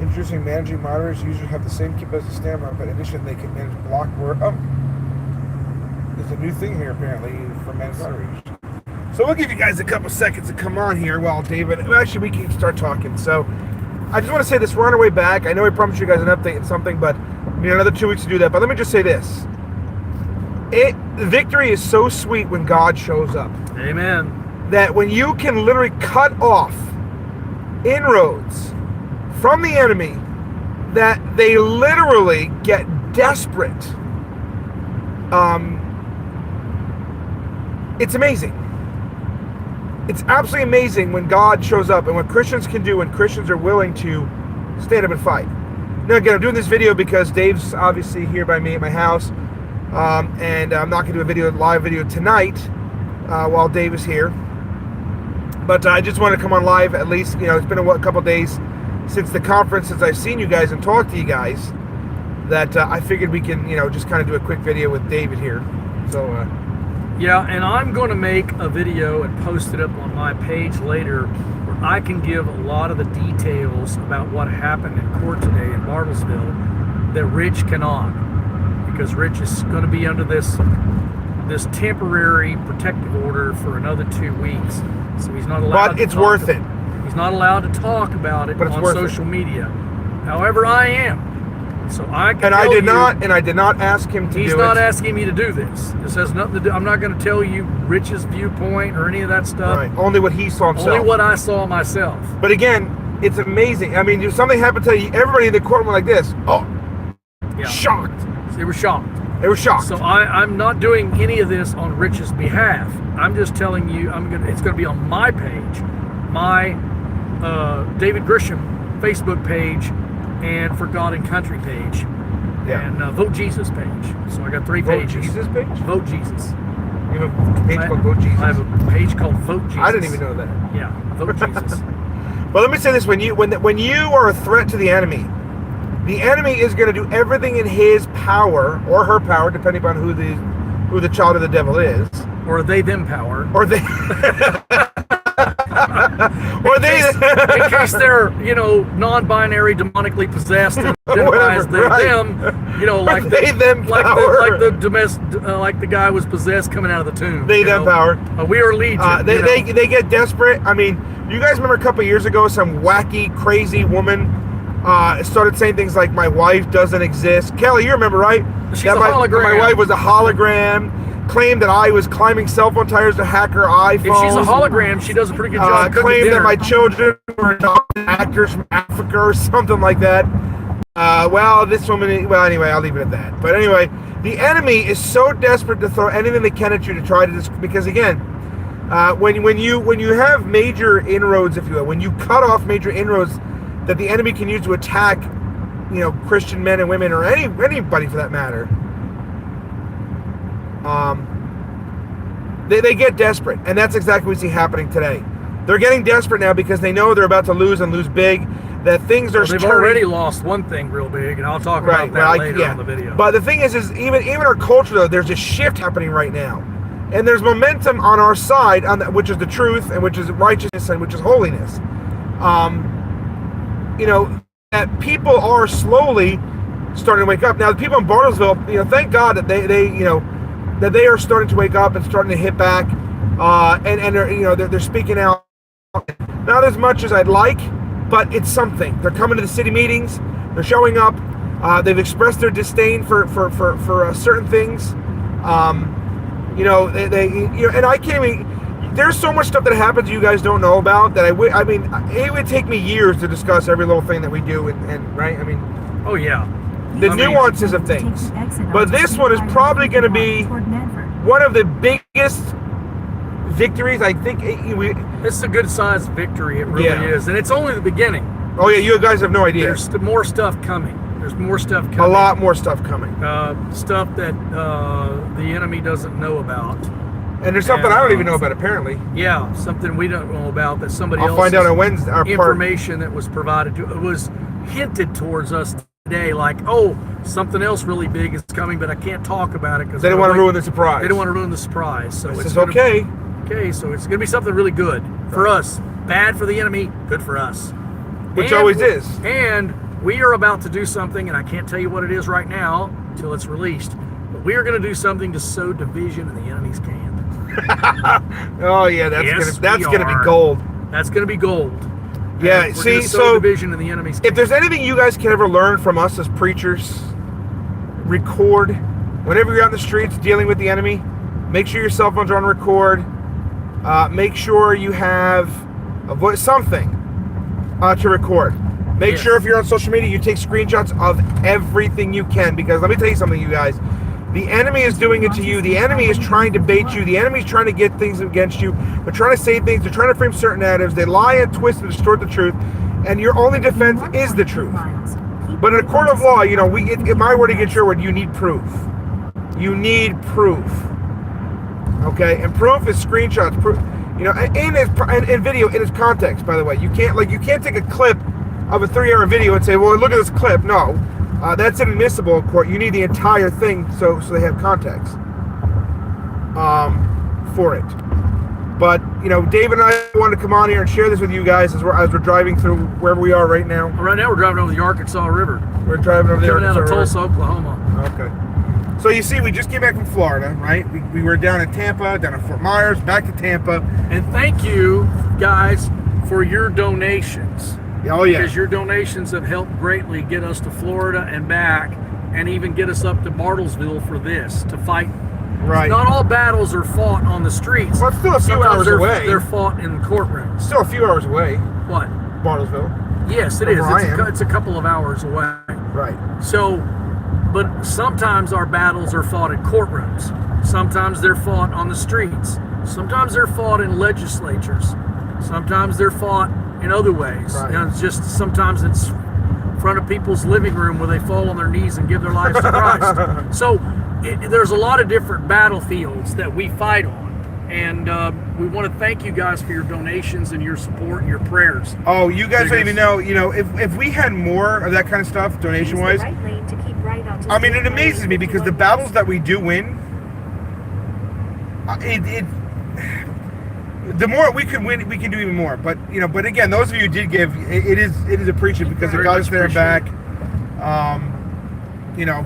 Introducing managing monitors. Users have the same capability as stamina, but in addition, they can manage block word. Oh, there's a new thing here apparently for managed monitors. So we'll give you guys a couple seconds to come on here while David. Well, actually, we can start talking. So I just want to say this: we're on our way back. I know I promised you guys an update and something, but we need another 2 weeks to do that. But let me just say this: victory is so sweet when God shows up. Amen. That when you can literally cut off inroads from the enemy, that they literally get desperate. It's amazing. It's absolutely amazing when God shows up and what Christians can do when Christians are willing to stand up and fight. Now again, I'm doing this video because Dave's obviously here by me at my house, and I'm not going to do a live video tonight while Dave is here. But I just want to come on live at least. It's been a couple days since the conference, since I've seen you guys and talked to you guys, that I figured we can, just kind of do a quick video with David here. So, yeah, and I'm going to make a video and post it up on my page later where I can give a lot of the details about what happened in court today in Bartlesville that Rich cannot, because Rich is going to be under this temporary protective order for another 2 weeks. So he's not allowed. But it's worth it. He's not allowed to talk about it on social media. However, I am. So I can. I did not ask him to do it. He's not asking me to do this. This has nothing to do. I'm not going to tell you Rich's viewpoint or any of that stuff. Right. Only what he saw himself. Only what I saw myself. But again, it's amazing. I mean, if something happened to you, everybody in the courtroom went like this. Oh, yeah. Shocked. They were shocked. They were shocked. So I'm not doing any of this on Rich's behalf. I'm just telling you, it's going to be on my page, my David Grisham Facebook page, and For God and Country page, and Vote Jesus page. So I got 3 pages. Vote Jesus page? Vote Jesus. You have a page called Vote Jesus? I have a page called Vote Jesus. I didn't even know that. Yeah, Vote Jesus. Well, let me say this: when you are a threat to the enemy is going to do everything in his power or her power, depending upon who the child of the devil is, or they them power, or they. Or they, in case they're, non-binary, demonically possessed, and identifies them, like the guy was possessed coming out of the tomb. They them power. We are legion. They get desperate. I mean, you guys remember a couple of years ago, some wacky, crazy woman started saying things like, "My wife doesn't exist." Kelly, you remember, right? She's a hologram. My wife was a hologram. Claimed that I was climbing cell phone tires to hack her iPhone. If she's a hologram, she does a pretty good job cooking claimed dinner. that my children were adopted actors from Africa or something like that. This woman. Well, anyway, I'll leave it at that. But anyway, the enemy is so desperate to throw anything they can at you to try to because again, when you have major inroads, if you will, when you cut off major inroads that the enemy can use to attack, Christian men and women or anybody for that matter. They get desperate, and that's exactly what we see happening today. They're getting desperate now because they know they're about to lose and lose big. That things are. They've already lost one thing real big, and I'll talk about that later on the video. But the thing is even our culture though, there's a shift happening right now, and there's momentum on our side, which is the truth, and which is righteousness, and which is holiness. That people are slowly starting to wake up. Now the people in Bartlesville, thank God that that they are starting to wake up and starting to hit back, and they're speaking out. Not as much as I'd like, but it's something. They're coming to the city meetings. They're showing up. They've expressed their disdain for certain things. And I can't even. There's so much stuff that happens you guys don't know about that it would take me years to discuss every little thing that we do and right. I mean. Oh yeah. The nuances of things. But this one is probably going to be one of the biggest victories. I think it's a good sized victory. It really is. And it's only the beginning. Oh, yeah. You guys have no idea. There's more stuff coming. There's more stuff coming. A lot more stuff coming. Stuff that the enemy doesn't know about. And there's something I don't even know about, apparently. Yeah, something we don't know about that somebody else. I'll find out on Wednesday. Information that was provided to it was hinted towards us today, like, something else really big is coming, but I can't talk about it because they don't want to ruin the surprise. They don't want to ruin the surprise. So it's okay. Okay, so it's going to be something really good for us. Bad for the enemy, good for us. Which always is. And we are about to do something, and I can't tell you what it is right now until it's released. But we are going to do something to sow division in the enemy's camp. Oh yeah, that's gonna be gold. That's gonna be gold. Yeah, we're see, sow division in the enemy's camp. If there's anything you guys can ever learn from us as preachers, record. Whenever you're out in the streets dealing with the enemy, make sure your cell phones are on record. Make sure you have something to record. Make sure if you're on social media, you take screenshots of everything you can, because let me tell you something, you guys. The enemy is doing it to you. The enemy is trying to bait you. The enemy is trying to get things against you. They're trying to say things. They're trying to frame certain narratives. They lie and twist and distort the truth. And your only defense is the truth. But in a court of law, my word against your word, you need proof. You need proof. Okay? And proof is screenshots. Proof, in video, in its context, by the way. You can't take a clip of a 3-hour video and say, well, look at this clip. No. That's inadmissible in court. You need the entire thing so they have context for it. But, Dave and I wanted to come on here and share this with you guys as we're driving through wherever we are right now. Right now we're driving over the Arkansas River. We're driving over the Arkansas River. Coming out of Tulsa, Oklahoma. Okay. So you see, we just came back from Florida, right? We were down in Tampa, down in Fort Myers, back to Tampa. And thank you, guys, for your donations. Oh, yeah. Because your donations have helped greatly get us to Florida and back, and even get us up to Bartlesville for this, to fight. Right. Not all battles are fought on the streets. Well, it's still a few hours away. They're fought in courtrooms. Still a few hours away. What? Bartlesville. Yes, it is. It's a couple of hours away. Right. So, but sometimes our battles are fought in courtrooms. Sometimes they're fought on the streets. Sometimes they're fought in legislatures. Sometimes they're fought in other ways. Right. It's just sometimes it's in front of people's living room where they fall on their knees and give their lives to Christ. So there's a lot of different battlefields that we fight on. And we want to thank you guys for your donations and your support and your prayers. Oh, you guys don't even know, if we had more of that kind of stuff, donation-wise, it amazes me, because the battles that we do win, the more we can win, we can do even more. But but again, those of you who did give, it is appreciated, because the God's there and back.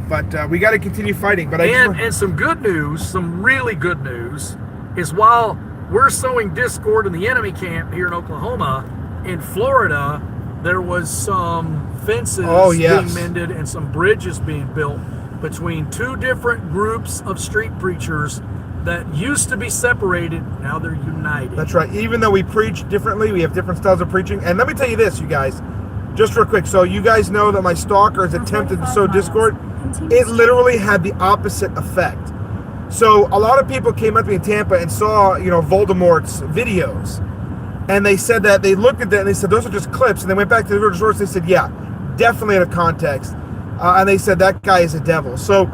But we got to continue fighting. But and some good news, some really good news, is while we're sowing discord in the enemy camp here in Oklahoma, in Florida, there was some fences being mended and some bridges being built between two different groups of street preachers that used to be separated. Now they're united. That's right. Even though we preach differently, we have different styles of preaching. And let me tell you this, you guys, just real quick. So you guys know that my stalkers attempted to sow discord. It literally had the opposite effect. So a lot of people came up to me in Tampa and saw, Voldemort's videos. And they said that they looked at that and they said, those are just clips. And they went back to the original source. They said, yeah, definitely out of context. And they said, that guy is a devil. So,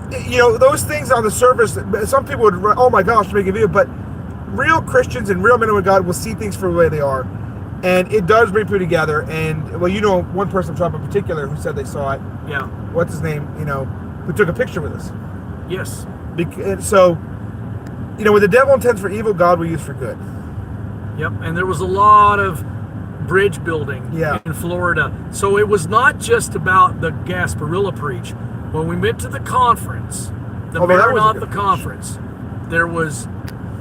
those things on the surface, some people would, oh my gosh, make a video, but real Christians and real men and women of God will see things for the way they are. And it does bring people together. And, well, one person from Trump in particular who said they saw it. Yeah. What's his name? Who took a picture with us. Yes. So, what the devil intends for evil, God will use for good. Yep. And there was a lot of bridge building in Florida. So it was not just about the Gasparilla preach. When we went to the conference, the Maranatha conference, there was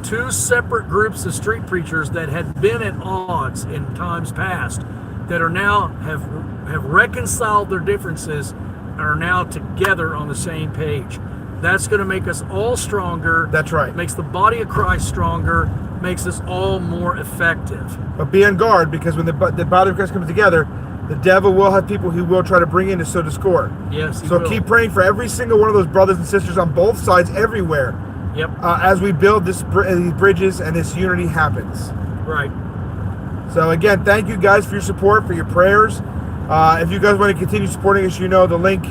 two separate groups of street preachers that had been at odds in times past that are now have reconciled their differences and are now together on the same page. That's going to make us all stronger. That's right. Makes the body of Christ stronger, makes us all more effective. But be on guard, because when the body of Christ comes together, the devil will have people who will try to bring in to sow discord. Yes, he so will. Keep praying for every single one of those brothers and sisters on both sides, everywhere. Yep. As we build these bridges and this unity happens. Right. So again, thank you guys for your support, for your prayers. If you guys want to continue supporting us, the link.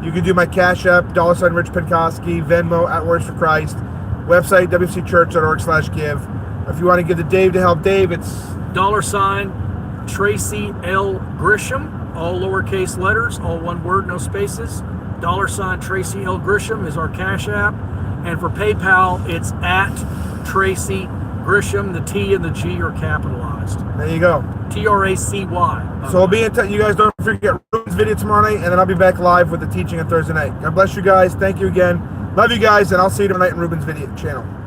You can do my CashApp, $RichPenkoski, Venmo, @Words for Christ, website, wcchurch.org/give. If you want to give to Dave to help Dave, it's $Tracy L. Grisham, all lowercase letters, all one word, no spaces. $Tracy L. Grisham is our Cash App. And for PayPal, it's @Tracy Grisham. The T and the G are capitalized. traumatized. There you go. Tracy. So we'll be in touch. You guys don't forget Ruben's video tomorrow night, and then I'll be back live with the teaching on Thursday night. God bless you guys. Thank you again. Love you guys, and I'll see you tonight in Ruben's video channel.